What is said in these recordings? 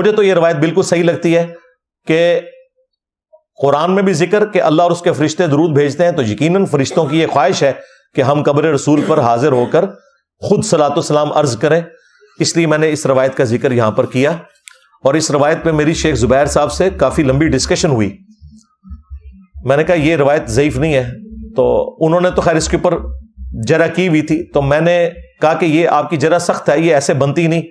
مجھے تو یہ روایت بالکل صحیح لگتی ہے کہ قرآن میں بھی ذکر کہ اللہ اور اس کے فرشتے درود بھیجتے ہیں، تو یقیناً فرشتوں کی یہ خواہش ہے کہ ہم قبر رسول پر حاضر ہو کر خود صلاۃ و سلام عرض کریں. اس لیے میں نے اس روایت کا ذکر یہاں پر کیا. اور اس روایت پہ میری شیخ زبیر صاحب سے کافی لمبی ڈسکشن ہوئی. میں نے کہا یہ روایت ضعیف نہیں ہے، تو انہوں نے تو خیر اس کے اوپر جرح کی ہوئی تھی، تو میں نے کہا کہ یہ آپ کی جرح سخت ہے، یہ ایسے بنتی نہیں.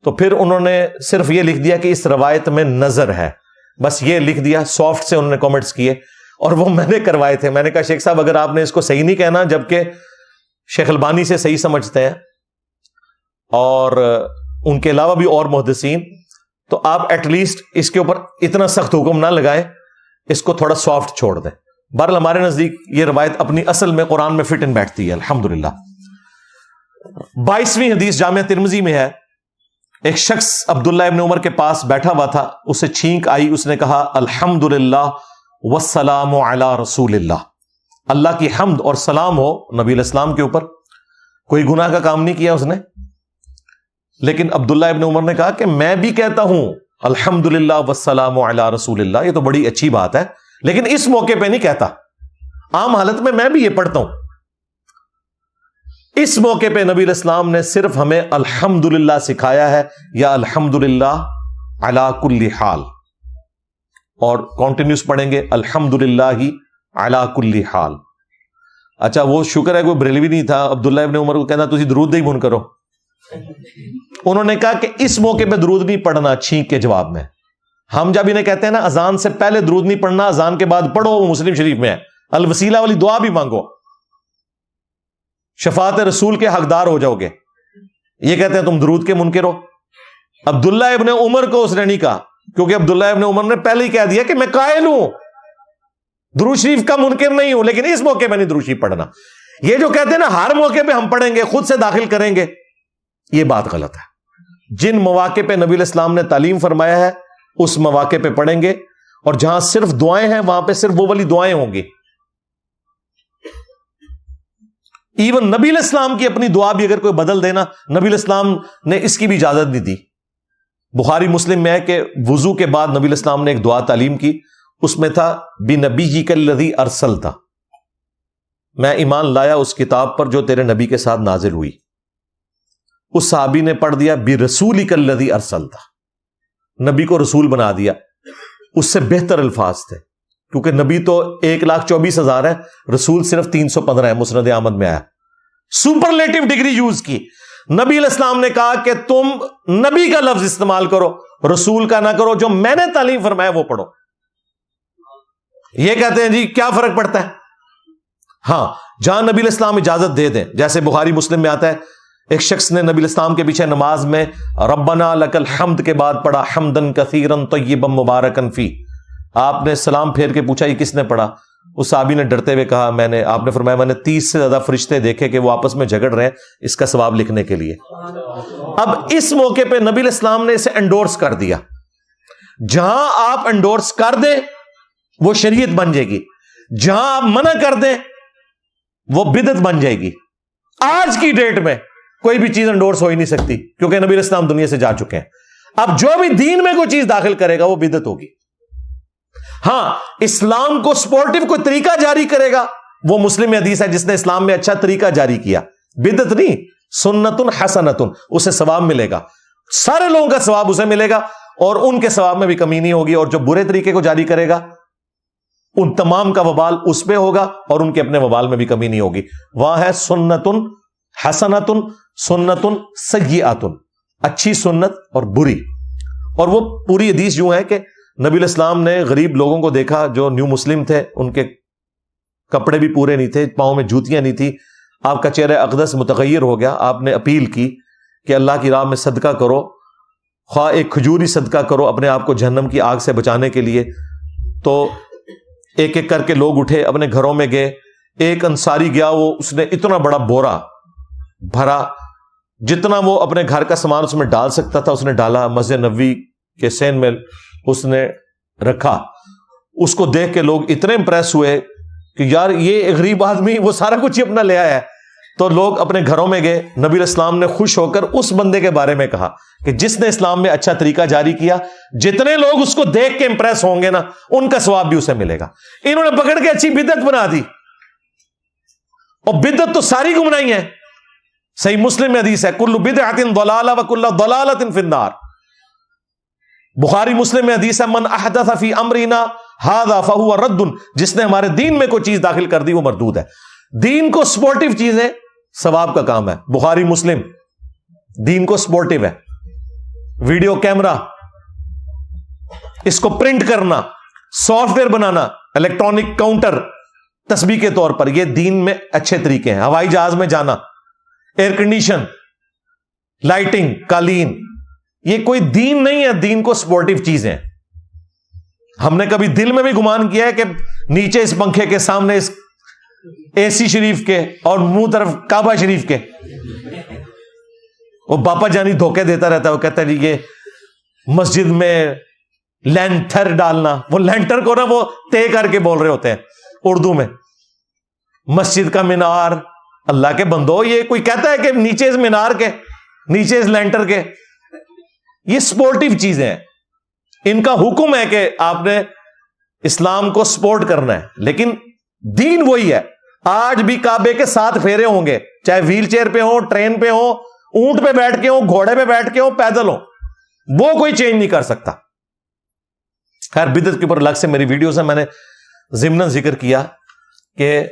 تو پھر انہوں نے صرف یہ لکھ دیا کہ اس روایت میں نظر ہے، بس یہ لکھ دیا. سافٹ سے انہوں نے کامنٹس کیے اور وہ میں نے کروائے تھے. میں نے کہا شیخ صاحب اگر آپ نے اس کو صحیح نہیں کہنا، جبکہ شیخ البانی سے صحیح سمجھتے ہیں اور ان کے علاوہ بھی اور محدثین، تو آپ ایٹ لیسٹ اس کے اوپر اتنا سخت حکم نہ لگائیں، اس کو تھوڑا سافٹ چھوڑ دیں. بہرحال ہمارے نزدیک یہ روایت اپنی اصل میں قرآن میں فٹ ان بیٹھتی ہے الحمدللہ. 22ویں حدیث جامعہ ترمذی میں ہے. ایک شخص عبداللہ ابن عمر کے پاس بیٹھا ہوا تھا، اسے چھینک آئی، اس نے کہا الحمدللہ والسلام علی رسول اللہ. اللہ کی حمد اور سلام ہو نبی علیہ السلام کے اوپر. کوئی گناہ کا کام نہیں کیا اس نے. لیکن عبداللہ ابن عمر نے کہا کہ میں بھی کہتا ہوں الحمدللہ والسلام علی رسول اللہ، یہ تو بڑی اچھی بات ہے، لیکن اس موقع پہ نہیں کہتا. عام حالت میں بھی یہ پڑھتا ہوں. اس موقع پہ نبی علیہ السلام نے صرف ہمیں الحمدللہ سکھایا ہے، یا الحمدللہ علی کل حال، اور کنٹینیوس پڑھیں گے الحمدللہ علی کل حال. اچھا وہ شکر ہے کوئی بریلوی نہیں تھا عبداللہ ابن عمر کو کہنا تسی درود نہیں بن کرو. انہوں نے کہا کہ اس موقع پہ درود نہیں پڑھنا چھینک کے جواب میں. ہم جب انہیں کہتے ہیں نا اذان سے پہلے درود نہیں پڑھنا، اذان کے بعد پڑھو، وہ مسلم شریف میں ہے، الوسیلہ والی دعا بھی مانگو، شفاعت رسول کے حقدار ہو جاؤ گے. یہ کہتے ہیں تم درود کے منکر ہو. عبداللہ ابن عمر کو اس نے نہیں کہا، کیونکہ عبداللہ ابن عمر نے پہلے ہی کہہ دیا کہ میں قائل ہوں، درود شریف کا منکر نہیں ہوں، لیکن اس موقع پہ نہیں درود شریف پڑھنا. یہ جو کہتے ہیں نا ہر موقع پہ ہم پڑھیں گے، خود سے داخل کریں گے، یہ بات غلط ہے. جن مواقع پہ نبی علیہ السلام نے تعلیم فرمایا ہے اس مواقع پہ پڑھیں گے، اور جہاں صرف دعائیں ہیں وہاں پہ صرف وہ والی دعائیں ہوں گی. ایون نبی علیہ السلام کی اپنی دعا بھی اگر کوئی بدل دینا، نبی علیہ السلام نے اس کی بھی اجازت نہیں دی. بخاری مسلم میں ہے کہ وضو کے بعد نبی علیہ السلام نے ایک دعا تعلیم کی، اس میں تھا بِنَبِيِّكَ الَّذِي أَرْسَلْتَ، میں ایمان لایا اس کتاب پر جو تیرے نبی کے ساتھ نازل ہوئی. اس صحابی نے پڑھ دیا بِرَسُولِكَ الَّذِي أَرْسَلْتَ، نبی کو رسول بنا دیا. اس سے بہتر الفاظ تھے، کیونکہ نبی تو 1,24,000 ہے، رسول صرف 315 ہے. مسند احمد میں آیا. سپرلیٹو ڈگری یوز کی. نبی علیہ السلام نے کہا کہ تم نبی کا لفظ استعمال کرو، رسول کا نہ کرو، جو میں نے تعلیم فرمایا وہ پڑھو. یہ کہتے ہیں جی کیا فرق پڑتا ہے؟ ہاں جہاں نبی علیہ السلام اجازت دے دیں، جیسے بخاری مسلم میں آتا ہے ایک شخص نے نبی علیہ السلام کے پیچھے نماز میں ربنا لک الحمد کے بعد پڑھا حمدن کثیرن طیبا مبارکن فی. آپ نے سلام پھیر کے پوچھا یہ کس نے پڑھا؟ اس صحابی نے ڈرتے ہوئے کہا میں نے. آپ نے فرمایا میں نے 30 سے زیادہ فرشتے دیکھے کہ وہ آپس میں جھگڑ رہے ہیں اس کا ثواب لکھنے کے لیے. اب اس موقع پہ نبی علیہ السلام نے اسے انڈورس کر دیا. جہاں آپ انڈورس کر دیں وہ شریعت بن جائے گی، جہاں آپ منع کر دیں وہ بدعت بن جائے گی. آج کی ڈیٹ میں کوئی بھی چیز انڈورس ہو ہی نہیں سکتی، کیونکہ نبی علیہ السلام دنیا سے جا چکے ہیں. اب جو بھی دین میں کوئی چیز داخل کرے گا وہ بدعت ہوگی. ہاں اسلام کو سپورٹیو کوئی طریقہ جاری کرے گا، وہ مسلم میں حدیث ہے جس نے اسلام میں اچھا طریقہ جاری کیا، بدعت نہیں، سنتن حسنتن، اسے ثواب ملے گا، سارے لوگوں کا ثواب اسے ملے گا اور ان کے ثواب میں بھی کمی نہیں ہوگی. اور جو برے طریقے کو جاری کرے گا ان تمام کا وبال اس پہ ہوگا اور ان کے اپنے وبال میں بھی کمی نہیں ہوگی. وہاں ہے سنتن حسنتن، سنتن سیئاتن، اچھی سنت اور بری. اور وہ پوری حدیث یوں ہے کہ نبی علیہ السلام نے غریب لوگوں کو دیکھا جو نیو مسلم تھے، ان کے کپڑے بھی پورے نہیں تھے، پاؤں میں جوتیاں نہیں تھی. آپ کا چہرہ اقدس متغیر ہو گیا. آپ نے اپیل کی کہ اللہ کی راہ میں صدقہ کرو، خواہ ایک کھجوری صدقہ کرو اپنے آپ کو جہنم کی آگ سے بچانے کے لیے. تو ایک ایک کر کے لوگ اٹھے، اپنے گھروں میں گئے. ایک انصاری گیا، وہ اس نے اتنا بڑا بورا بھرا، جتنا وہ اپنے گھر کا سامان اس میں ڈال سکتا تھا اس نے ڈالا. مسجد نبوی کے سین میں اس نے رکھا. اس کو دیکھ کے لوگ اتنے امپریس ہوئے کہ یار یہ غریب آدمی وہ سارا کچھ ہی اپنا لے آیا ہے. تو لوگ اپنے گھروں میں گئے, نبی علیہ السلام نے خوش ہو کر اس بندے کے بارے میں کہا کہ جس نے اسلام میں اچھا طریقہ جاری کیا, جتنے لوگ اس کو دیکھ کے امپریس ہوں گے نا, ان کا ثواب بھی اسے ملے گا. انہوں نے پکڑ کے اچھی بدعت بنا دی, اور بدعت تو ساری گمراہی ہیں. صحیح مسلم میں حدیث ہے, کل بدعۃ ضلالہ وکل ضلالۃ فی النار. بخاری مسلم میں حدیث ہے, من احدث فی امرنا ھذا فہو رد, جس نے ہمارے دین میں کوئی چیز داخل کر دی وہ مردود ہے. دین کو سپورٹیو چیزیں ثواب کا کام ہے. بخاری مسلم دین کو سپورٹیو ہے. ویڈیو کیمرہ, اس کو پرنٹ کرنا, soft where banana, electronic counter تسبیح کے طور پر, یہ دین میں اچھے طریقے ہیں. ہوائی جہاز میں جانا, ایئر کنڈیشن, لائٹنگ, قالین, یہ کوئی دین نہیں ہے, دین کو سپورٹیو چیزیں. ہم نے کبھی دل میں بھی گمان کیا ہے کہ نیچے اس پنکھے کے سامنے اس اے سی شریف کے اور منہ طرف کعبہ شریف کے, وہ باپا جانی دھوکے دیتا رہتا ہے. وہ کہتا ہے جی یہ مسجد میں لینٹر ڈالنا, وہ لینٹر کو نا وہ طے کر کے بول رہے ہوتے ہیں اردو میں. مسجد کا مینار, اللہ کے بندو, یہ کوئی کہتا ہے کہ نیچے اس مینار کے, نیچے اس لینٹر کے, یہ سپورٹیو چیزیں ہیں. ان کا حکم ہے کہ آپ نے اسلام کو سپورٹ کرنا ہے, لیکن دین وہی ہے. آج بھی کعبے کے 7 پھیرے ہوں گے, چاہے ویل چیئر پہ ہوں, ٹرین پہ ہوں, اونٹ پہ بیٹھ کے ہوں, گھوڑے پہ بیٹھ کے ہوں, پیدل ہوں, وہ کوئی چینج نہیں کر سکتا. خیر بدعت کے اوپر الگ سے میری ویڈیوز ہیں, میں نے ضمناً ذکر کیا کہ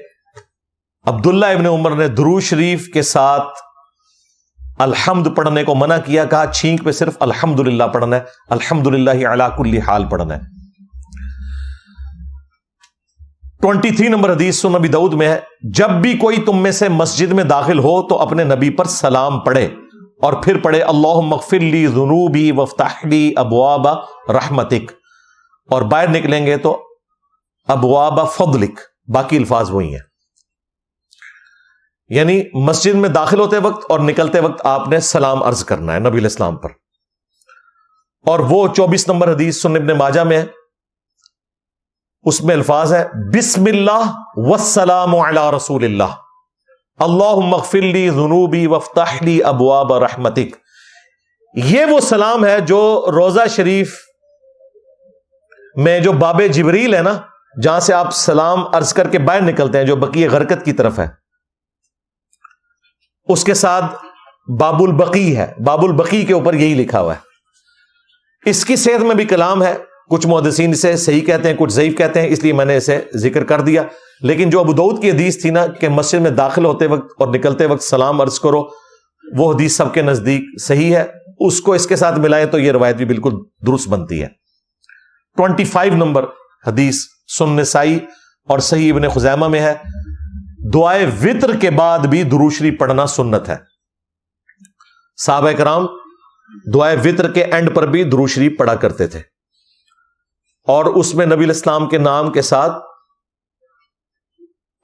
عبداللہ ابن عمر نے درود شریف کے ساتھ الحمد پڑھنے کو منع کیا, کہا چھینک پہ صرف الحمدللہ پڑھنا ہے, الحمدللہ علی کل حال پڑھنا ہے. 23 نمبر حدیث سنن نبی داؤد میں ہے, جب بھی کوئی تم میں سے مسجد میں داخل ہو تو اپنے نبی پر سلام پڑھے اور پھر پڑھے اللہم اغفر لی ذنوبی وافتح لی ابواب رحمتک, اور باہر نکلیں گے تو ابواب فضلک, باقی الفاظ وہی ہیں. یعنی مسجد میں داخل ہوتے وقت اور نکلتے وقت آپ نے سلام عرض کرنا ہے نبی علیہ السلام پر. اور وہ 24 نمبر حدیث سنن ابن ماجہ میں, اس میں الفاظ ہے بسم اللہ والسلام علی رسول اللہ, اللہم اغفر لی ذنوبی وافتح لی ابواب رحمتک. یہ وہ سلام ہے جو روضہ شریف میں جو باب جبریل ہے نا, جہاں سے آپ سلام عرض کر کے باہر نکلتے ہیں, جو بقیع غرقت کی طرف ہے, اس کے ساتھ باب البقی ہے, باب البقی کے اوپر یہی لکھا ہوا ہے. اس کی صحت میں بھی کلام ہے, کچھ محدثین اسے صحیح کہتے ہیں, کچھ ضعیف کہتے ہیں, اس لیے میں نے اسے ذکر کر دیا. لیکن جو ابو داؤد کی حدیث تھی نا کہ مسجد میں داخل ہوتے وقت اور نکلتے وقت سلام عرض کرو, وہ حدیث سب کے نزدیک صحیح ہے. اس کو اس کے ساتھ ملائیں تو یہ روایت بھی بالکل درست بنتی ہے. 25 نمبر حدیث سنن نسائی اور صحیح ابن خزیمہ میں ہے, دعائے وطر کے بعد بھی درود شریف پڑھنا سنت ہے. صحابہ کرام دعائے وطر کے اینڈ پر بھی درود شریف پڑھا کرتے تھے, اور اس میں نبی علیہ السلام کے نام کے ساتھ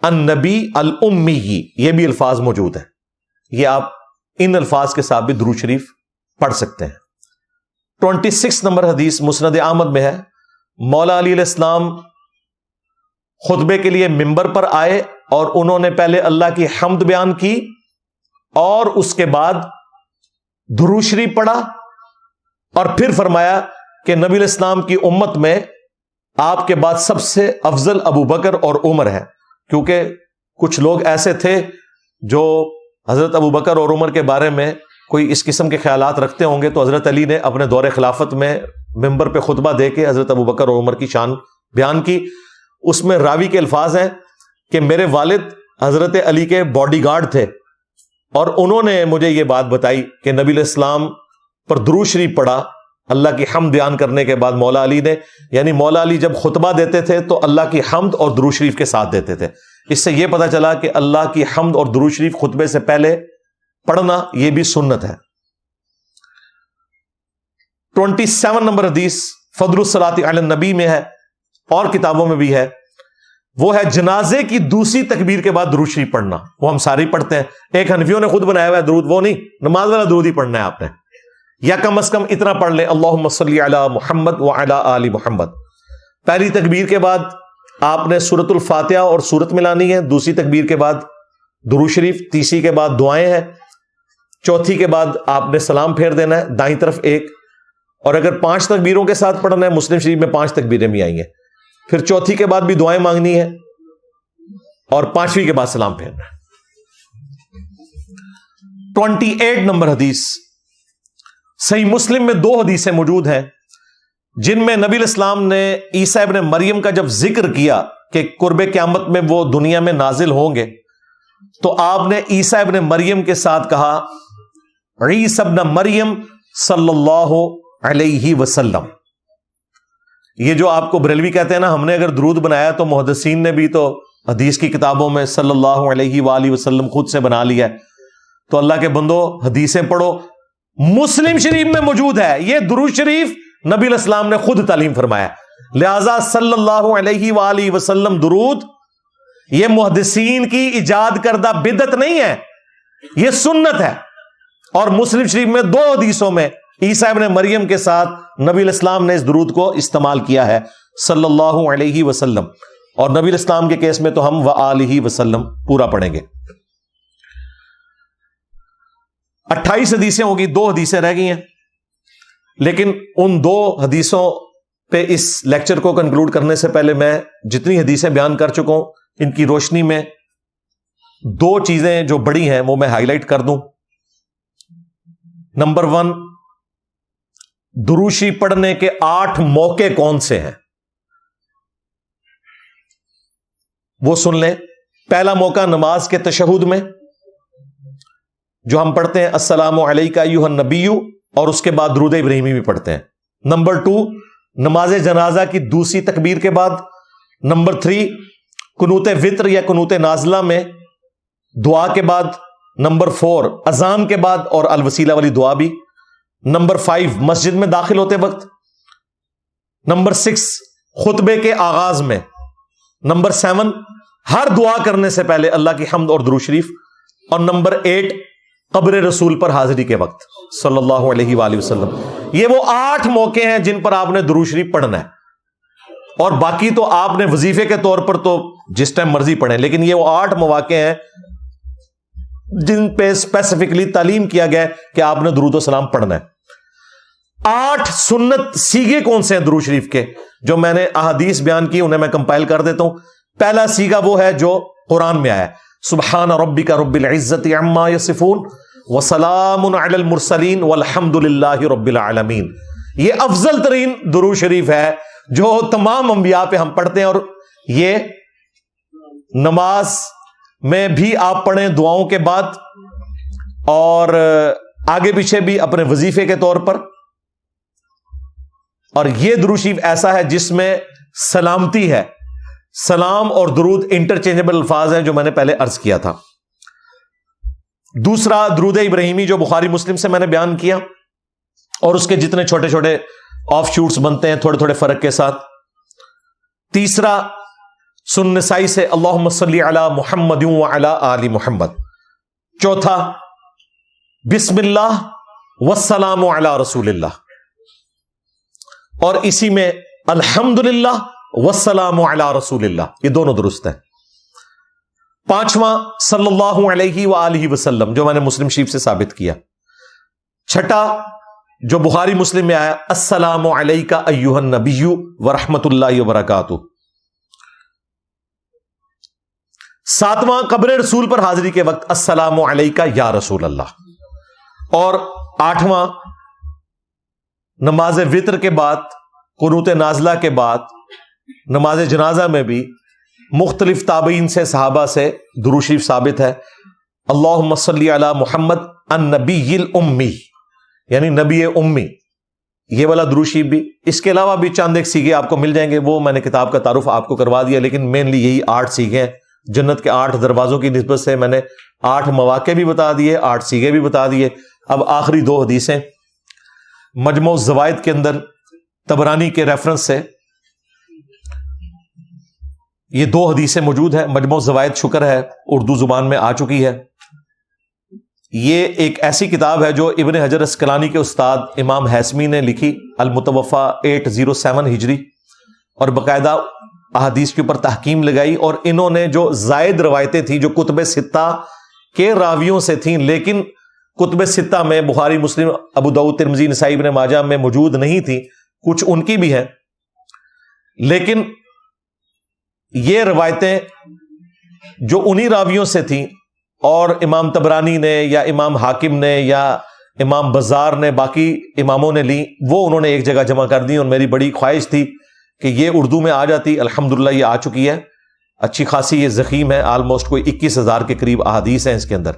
النبی الامی, یہ بھی الفاظ موجود ہیں. یہ آپ ان الفاظ کے ساتھ بھی درود شریف پڑھ سکتے ہیں. 26 نمبر حدیث مسند احمد میں ہے, مولا علی علیہ السلام خطبے کے لیے منبر پر آئے اور انہوں نے پہلے اللہ کی حمد بیان کی اور اس کے بعد درود شریف پڑھا, اور پھر فرمایا کہ نبی علیہ السلام کی امت میں آپ کے بعد سب سے افضل ابو بکر اور عمر ہے. کیونکہ کچھ لوگ ایسے تھے جو حضرت ابو بکر اور عمر کے بارے میں کوئی اس قسم کے خیالات رکھتے ہوں گے, تو حضرت علی نے اپنے دور خلافت میں منبر پہ خطبہ دے کے حضرت ابو بکر اور عمر کی شان بیان کی. اس میں راوی کے الفاظ ہیں کہ میرے والد حضرت علی کے باڈی گارڈ تھے, اور انہوں نے مجھے یہ بات بتائی کہ نبی علیہ السلام پر درود شریف پڑھا اللہ کی حمد بیان کرنے کے بعد مولا علی نے. یعنی مولا علی جب خطبہ دیتے تھے تو اللہ کی حمد اور درود شریف کے ساتھ دیتے تھے. اس سے یہ پتا چلا کہ اللہ کی حمد اور درود شریف خطبے سے پہلے پڑھنا یہ بھی سنت ہے. 27 نمبر حدیث فضل الصلاۃ علی النبی میں ہے, اور کتابوں میں بھی ہے, وہ ہے جنازے کی دوسری تکبیر کے بعد درود شریف پڑھنا. وہ ہم سارے پڑھتے ہیں, ایک حنفیوں نے خود بنایا ہوا ہے درود, وہ نہیں, نماز والا درود ہی پڑھنا ہے آپ نے, یا کم از کم اتنا پڑھ لیں اللہم صلی علی محمد وعلی آل محمد. پہلی تکبیر کے بعد آپ نے سورۃ الفاتحہ اور سورت ملانی ہے, دوسری تکبیر کے بعد درود شریف، تیسری کے بعد دعائیں ہیں، چوتھی کے بعد آپ نے سلام پھیر دینا ہے دائیں طرف ایک، اور اگر 5 تکبیروں کے ساتھ پڑھنا ہے، مسلم شریف میں 5 تکبیریں بھی آئی ہیں، پھر چوتھی کے بعد بھی دعائیں مانگنی ہے اور 5ویں کے بعد سلام پھیرنا ہے۔ 28 نمبر حدیث، صحیح مسلم میں 2 حدیثیں موجود ہیں جن میں نبی الاسلام نے عیسیٰ ابن مریم کا جب ذکر کیا کہ قرب قیامت میں وہ دنیا میں نازل ہوں گے، تو آپ نے عیسیٰ ابن مریم کے ساتھ کہا عیسیٰ ابن مریم صلی اللہ علیہ وسلم۔ یہ جو آپ کو بریلوی کہتے ہیں نا، ہم نے اگر درود بنایا تو محدثین نے بھی تو حدیث کی کتابوں میں صلی اللہ علیہ وآلہ وسلم خود سے بنا لیا ہے۔ تو اللہ کے بندو حدیثیں پڑھو، مسلم شریف میں موجود ہے، یہ درود شریف نبی علیہ السلام نے خود تعلیم فرمایا، لہذا صلی اللہ علیہ وآلہ وسلم درود یہ محدثین کی ایجاد کردہ بدعت نہیں ہے، یہ سنت ہے۔ اور مسلم شریف میں 2 حدیثوں میں عیسیٰ ابن مریم کے ساتھ نبی علیہ السلام نے اس درود کو استعمال کیا ہے صلی اللہ علیہ وسلم، اور نبی علیہ السلام کے کیس میں تو ہم وآلہ وسلم پورا پڑھیں گے۔ 28 حدیثیں ہوگی، 2 حدیثیں رہ گئی ہیں، لیکن ان 2 حدیثوں پہ اس لیکچر کو کنکلوڈ کرنے سے پہلے میں جتنی حدیثیں بیان کر چکا ہوں ان کی روشنی میں 2 چیزیں جو بڑی ہیں وہ میں ہائی لائٹ کر دوں۔ نمبر 1، درود شریف پڑھنے کے 8 موقع کون سے ہیں وہ سن لیں۔ پہلا موقع نماز کے تشہد میں، جو ہم پڑھتے ہیں السلام علیکہ ایھا النبی، اور اس کے بعد درود ابراہیمی بھی پڑھتے ہیں۔ نمبر 2، نماز جنازہ کی دوسری تکبیر کے بعد۔ نمبر 3، قنوت وتر یا قنوت نازلہ میں دعا کے بعد۔ نمبر 4، اذان کے بعد اور الوسیلہ والی دعا بھی۔ نمبر 5، مسجد میں داخل ہوتے وقت۔ نمبر 6، خطبے کے آغاز میں۔ نمبر 7، ہر دعا کرنے سے پہلے اللہ کی حمد اور درود شریف۔ اور نمبر 8، قبر رسول پر حاضری کے وقت صلی اللہ علیہ وآلہ وسلم۔ یہ وہ 8 موقع ہیں جن پر آپ نے درود شریف پڑھنا ہے، اور باقی تو آپ نے وظیفے کے طور پر تو جس ٹائم مرضی پڑھیں، لیکن یہ وہ 8 مواقع ہیں جن پہ اسپیسیفکلی تعلیم کیا گیا ہے کہ آپ نے درود و سلام پڑھنا ہے۔ 8 سنت سیگے کون سے ہیں درود شریف کے جو میں نے احادیث بیان کی، انہیں میں کمپائل کر دیتا ہوں۔ پہلا سیگا وہ ہے جو قرآن میں آیا ہے، سبحان ربک رب العزت عما یصفون وسلام علی المرسلین والحمد للہ رب العالمین۔ یہ افضل ترین درود شریف ہے جو تمام انبیاء پہ ہم پڑھتے ہیں، اور یہ نماز میں بھی آپ پڑھیں دعاؤں کے بعد، اور آگے پیچھے بھی اپنے وظیفے کے طور پر۔ اور یہ درود شریف ایسا ہے جس میں سلامتی ہے، سلام اور درود انٹرچینجبل الفاظ ہیں جو میں نے پہلے عرض کیا تھا۔ دوسرا درود ابراہیمی جو بخاری مسلم سے میں نے بیان کیا، اور اس کے جتنے چھوٹے چھوٹے آف شوٹس بنتے ہیں تھوڑے تھوڑے فرق کے ساتھ۔ تیسرا سنن نسائی سے اللہم صلی علی محمد وعلی آل محمد۔ چوتھا بسم اللہ والسلام علی رسول اللہ، اور اسی میں الحمدللہ والسلام علی رسول اللہ، یہ دونوں درست ہیں۔ پانچواں صلی اللہ علیہ وآلہ وسلم جو میں نے مسلم شریف سے ثابت کیا۔ چھٹا جو بخاری مسلم میں آیا السلام علیکہ ایھا النبی ورحمۃ اللہ وبرکاتہ۔ ساتواں قبر رسول پر حاضری کے وقت السلام علیکہ یا رسول اللہ۔ اور آٹھواں نماز وتر کے بعد، قنوت نازلہ کے بعد، نماز جنازہ میں بھی مختلف تابعین سے، صحابہ سے درود شریف ثابت ہے، اللہم صلی علی محمد النبی الامی، یعنی نبی امی، یہ والا درود شریف بھی۔ اس کے علاوہ بھی چند ایک سیگے آپ کو مل جائیں گے، وہ میں نے کتاب کا تعارف آپ کو کروا دیا، لیکن مینلی یہی 8 سیگے ہیں۔ جنت کے 8 دروازوں کی نسبت سے میں نے 8 مواقع بھی بتا دیے، 8 سیگے بھی بتا دیے۔ اب آخری 2 حدیثیں مجموع الزوائد کے اندر طبرانی کے ریفرنس سے یہ 2 حدیثیں موجود ہیں۔ مجموع الزوائد شکر ہے اردو زبان میں آ چکی ہے۔ یہ ایک ایسی کتاب ہے جو ابن حجر اسقلانی کے استاد امام ہیثمی نے لکھی، المتوفی 807 ہجری، اور باقاعدہ احادیث کے اوپر تحکیم لگائی، اور انہوں نے جو زائد روایتیں تھیں جو کتب 6 کے راویوں سے تھیں، لیکن کتب ستہ میں بخاری، مسلم، ابو داؤد، ترمذی، نسائی، ابن ماجہ میں موجود نہیں تھیں، کچھ ان کی بھی ہیں، لیکن یہ روایتیں جو انہی راویوں سے تھیں اور امام طبرانی نے یا امام حاکم نے یا امام بزار نے باقی اماموں نے لی، وہ انہوں نے ایک جگہ جمع کر دی، اور میری بڑی خواہش تھی کہ یہ اردو میں آ جاتی. الحمدللہ یہ آ چکی ہے، اچھی خاصی یہ ضخیم ہے، آلموسٹ کوئی 21,000 کے قریب احادیث ہیں اس کے اندر،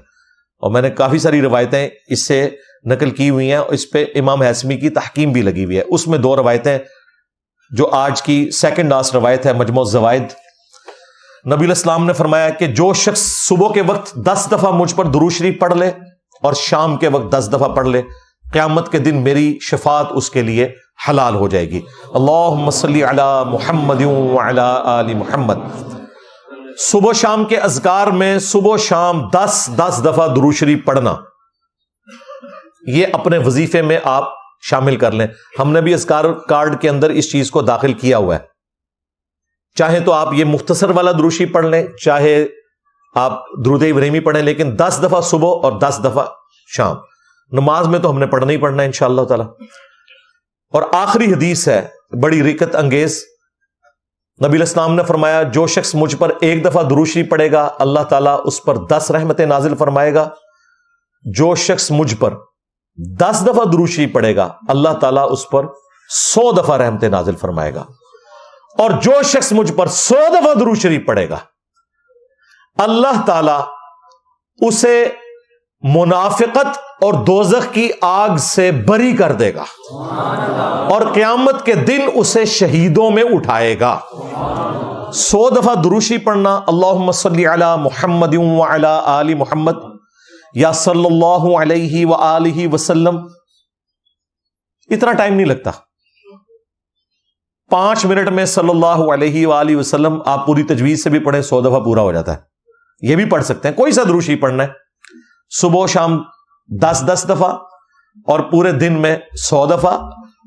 اور میں نے کافی ساری روایتیں اس سے نقل کی ہوئی ہیں. اس پہ امام ہیثمی کی تحکیم بھی لگی ہوئی ہے. اس میں 2 روایتیں جو آج کی سیکنڈ لاسٹ روایت ہے مجموع الزوائد. نبی علیہ السلام نے فرمایا کہ جو شخص صبح کے وقت 10 دفعہ مجھ پر درود شریف پڑھ لے اور شام کے وقت 10 دفعہ پڑھ لے، قیامت کے دن میری شفاعت اس کے لیے حلال ہو جائے گی. اللہم صلی علی محمد وعلی آل محمد. صبح شام کے اذکار میں صبح شام 10 دفعہ درود شریف پڑھنا، یہ اپنے وظیفے میں آپ شامل کر لیں. ہم نے بھی اذکار کارڈ کے اندر اس چیز کو داخل کیا ہوا ہے. چاہے تو آپ یہ مختصر والا درود شریف پڑھ لیں، چاہے آپ درود ابراہیمی پڑھیں، لیکن 10 دفعہ صبح اور 10 دفعہ شام. نماز میں تو ہم نے پڑھنا ہی پڑھنا ہے انشاءاللہ تعالی. اور آخری حدیث ہے بڑی رکت انگیز. نبی علیہ السلام نے فرمایا جو شخص مجھ پر 1 دفعہ درود شریف پڑھے گا اللہ تعالیٰ اس پر 10 رحمتیں نازل فرمائے گا. جو شخص مجھ پر 10 دفعہ درود شریف پڑھے گا اللہ تعالیٰ اس پر 100 دفعہ رحمتیں نازل فرمائے گا. اور جو شخص مجھ پر 100 دفعہ درود شریف پڑھے گا اللہ تعالیٰ اسے منافقت اور دوزخ کی آگ سے بری کر دے گا اور قیامت کے دن اسے شہیدوں میں اٹھائے گا. 100 دفعہ درود شریف پڑھنا، اللہم صلی علی محمد وعلی آل محمد یا صلی اللہ علیہ وآلہ وسلم. اتنا ٹائم نہیں لگتا، 5 منٹ میں صلی اللہ علیہ وآلہ وسلم آپ پوری تجوید سے بھی پڑھیں 100 دفعہ پورا ہو جاتا ہے. یہ بھی پڑھ سکتے ہیں، کوئی سا درود شریف پڑھنا ہے، صبح و شام 10 دفعہ اور پورے دن میں 100 دفعہ.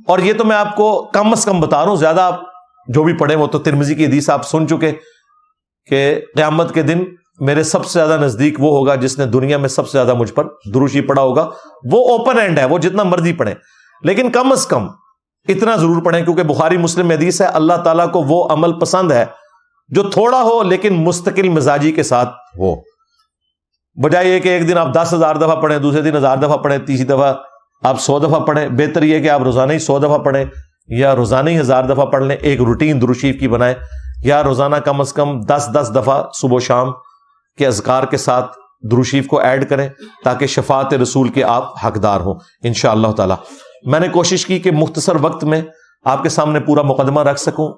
اور یہ تو میں آپ کو کم از کم بتا رہا ہوں، زیادہ آپ جو بھی پڑھیں وہ تو ترمذی کی حدیث آپ سن چکے کہ قیامت کے دن میرے سب سے زیادہ نزدیک وہ ہوگا جس نے دنیا میں سب سے زیادہ مجھ پر درود شریف پڑھا ہوگا. وہ اوپن اینڈ ہے، وہ جتنا مرضی پڑھیں، لیکن کم از کم اتنا ضرور پڑھیں، کیونکہ بخاری مسلم میں حدیث ہے اللہ تعالیٰ کو وہ عمل پسند ہے جو تھوڑا ہو لیکن مستقل مزاجی کے ساتھ ہو. بجائے یہ کہ ایک دن آپ 10,000 دفعہ پڑھیں، دوسرے دن 1000 دفعہ پڑھیں، تیسری دفعہ آپ 100 دفعہ پڑھیں. بہتر یہ کہ آپ روزانہ ہی 100 دفعہ پڑھیں یا روزانہ ہی 1000 دفعہ پڑھ لیں. ایک روٹین درود شریف کی بنائیں، یا روزانہ کم از کم 10 دفعہ صبح و شام کے اذکار کے ساتھ درود شریف کو ایڈ کریں تاکہ شفاعت رسول کے آپ حقدار ہوں انشاءاللہ تعالی. میں نے کوشش کی کہ مختصر وقت میں آپ کے سامنے پورا مقدمہ رکھ سکوں.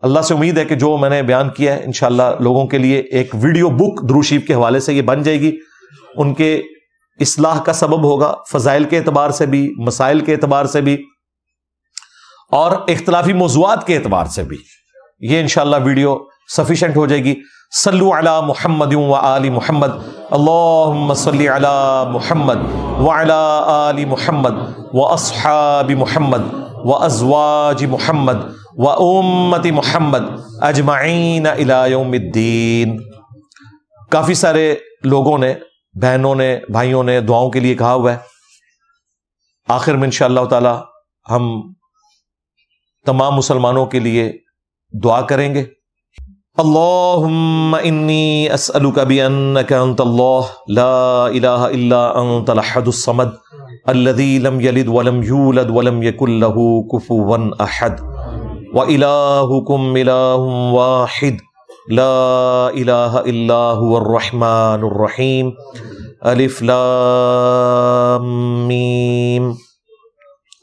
اللہ سے امید ہے کہ جو میں نے بیان کیا ہے انشاءاللہ لوگوں کے لیے ایک ویڈیو بک درود شریف کے حوالے سے یہ بن جائے گی، ان کے اصلاح کا سبب ہوگا، فضائل کے اعتبار سے بھی، مسائل کے اعتبار سے بھی، اور اختلافی موضوعات کے اعتبار سے بھی. یہ انشاءاللہ ویڈیو سفیشنٹ ہو جائے گی. صلو علی محمد وآل محمد. اللہم صلی علی محمد وعلی آل محمد واصحاب محمد وازواج محمد وامت محمد اجمعین الی یوم الدین. کافی سارے لوگوں نے، بہنوں نے، بھائیوں نے دعاؤں کے لیے کہا ہوا ہے. آخر میں انشاءاللہ تعالی ہم تمام مسلمانوں کے لیے دعا کریں گے. اللہم انی اسألک بانک انت اللہ لا الہ الا انت الاحد الصمد الذی لم یلد ولم یولد ولم یکن لہ کفوا احد وإلہکم الہ واحد لا الہ الا هو الرحمن الرحیم. الف لام میم.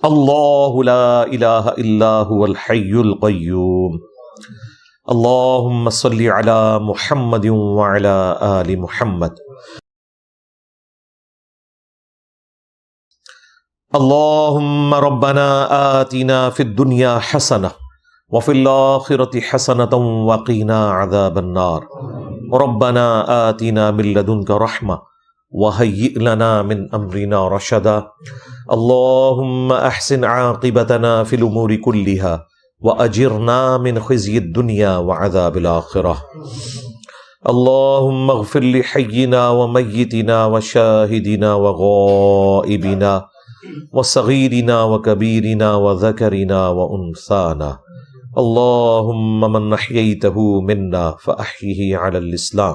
اللہ لا الہ الا هو الحی القیوم. اللہم صلی علی محمد وعلی آل محمد. اللہم ربنا آتنا فی الدنیا حسنہ وفی الآخرة حسنة وقنا عذاب النار. ربنا آتنا من لدنک رحمہ وہیئ لنا من امرنا رشدا. اللہم احسن عاقبتنا فی الامور کلہا وَأَجِرْنَا مِنْ خِزْيِ الدُّنْيَا وَعَذَابِ الْآخِرَةِ. اللهم اغفر لحينا وميتنا وشاهدنا وغائبنا وصغيرنا وكبيرنا وذكرنا وأنثانا. اللهم من أحييته منا فأحيه على الإسلام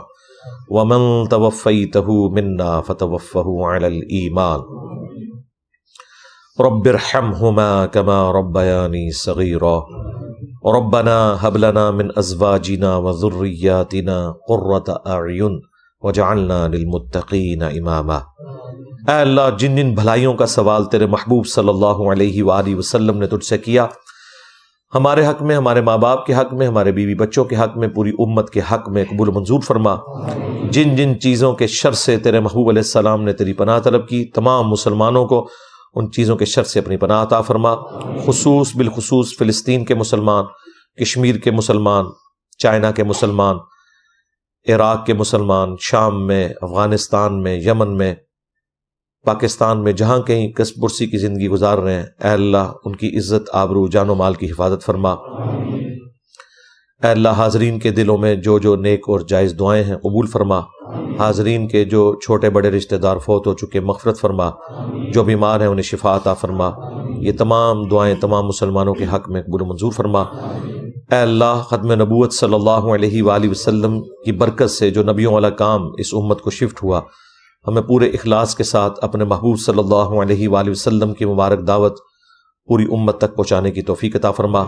ومن توفيته منا فتوفه على الإيمان. رب ارحمهما كما ربياني صغيرا. ربنا هب لنا من ازواجنا وذرياتنا قرة اعین واجعلنا للمتقین اماما. اے اللہ، جن جن بھلائیوں کا سوال تیرے محبوب صلی اللہ علیہ وآلہ وسلم نے تجھ سے کیا، ہمارے حق میں، ہمارے ماں باپ کے حق میں، ہمارے بیوی بچوں کے حق میں، پوری امت کے حق میں قبول و منظور فرما. جن جن چیزوں کے شر سے تیرے محبوب علیہ السلام نے تیری پناہ طلب کی، تمام مسلمانوں کو ان چیزوں کے شر سے اپنی پناہ عطا فرما. بالخصوص فلسطین کے مسلمان، کشمیر کے مسلمان، چائنا کے مسلمان، عراق کے مسلمان، شام میں، افغانستان میں، یمن میں، پاکستان میں، جہاں کہیں کسب پرسی کی زندگی گزار رہے ہیں، اے اللہ ان کی عزت، آبرو، جان و مال کی حفاظت فرما. اے اللہ حاضرین کے دلوں میں جو جو نیک اور جائز دعائیں ہیں قبول فرما. حاضرین کے جو چھوٹے بڑے رشتہ دار فوت ہو چکے مغفرت فرما. جو بیمار ہیں انہیں شفا عطا فرما. یہ تمام دعائیں تمام مسلمانوں کے حق میں قبول و منظور فرما. اے اللہ ختم نبوت صلی اللہ علیہ وآلہ وسلم کی برکت سے جو نبیوں والا کام اس امت کو شفٹ ہوا، ہمیں پورے اخلاص کے ساتھ اپنے محبوب صلی اللہ علیہ وآلہ وسلم کی مبارک دعوت پوری امت تک پہنچانے کی توفیق عطا فرما.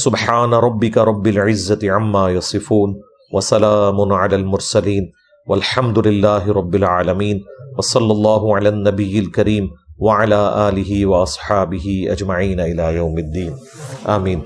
سبحان ربک رب العزت عما یصفون وسلام علی المرسلین والحمد للہ رب العالمین وصلی اللہ علی النبی الکریم وعلی آلہ واصحابہ اجمعین الی یوم الدین. آمین.